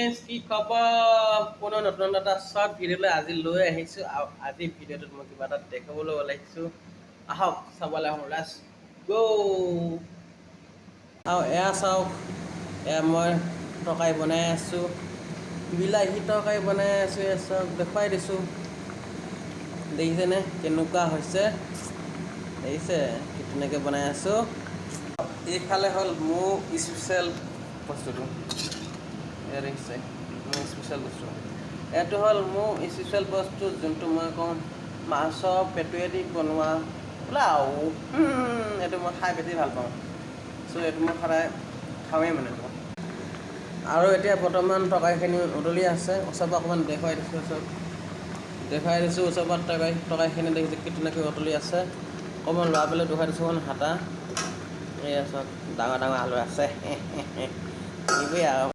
friends কি খবৰ কোনো নতুন এটা শ্বৰ্ট ভিডিঅ'লৈ আজি লৈ আহিছোঁ আৰু আজি ভিডিঅ'টোত মই কিবা এটা দেখাবলৈ ওলাইছোঁ আহক চাবলৈ আহোঁ লেটছ গ' আৰু এয়া চাওক এয়া মই তৰকাৰী বনাই আছোঁ বিলাহী তৰকাৰী বনাই আছোঁ এয়া চাওক দেখুৱাই দিছোঁ দেখিছেনে কেনেকুৱা হৈছে দেখিছে তেনেকৈ বনাই আছোঁ এইফালে হ'ল মোৰ স্পেচিয়েল বস্তুটো এয়া দেখিছে মোৰ স্পেচিয়েল বস্তু এইটো হ'ল মোৰ স্পেচিয়েল বস্তু যোনটো মই কওঁ মাছৰ পেটুৱেদি বনোৱা পোলাও এইটো মই খাই বেছি ভাল পাওঁ চ' এইটো মই সদায় খাওঁৱেই মানে আৰু এতিয়া বৰ্তমান তৰকাৰীখিনি উতলি আছে ওচৰৰ পৰা অকণমান দেখুৱাই দিছোঁ ওচৰৰ পৰা তৰকাৰীখিনি দেখিছোঁ কি ধুনীয়াকৈ উতলি আছে অকণমান লৰা পেলাই দেখুৱাই দিছোঁ অকণমান হাতা এয়া চব ডাঙৰ ডাঙৰ আলু আছে এইবোৰেই আৰু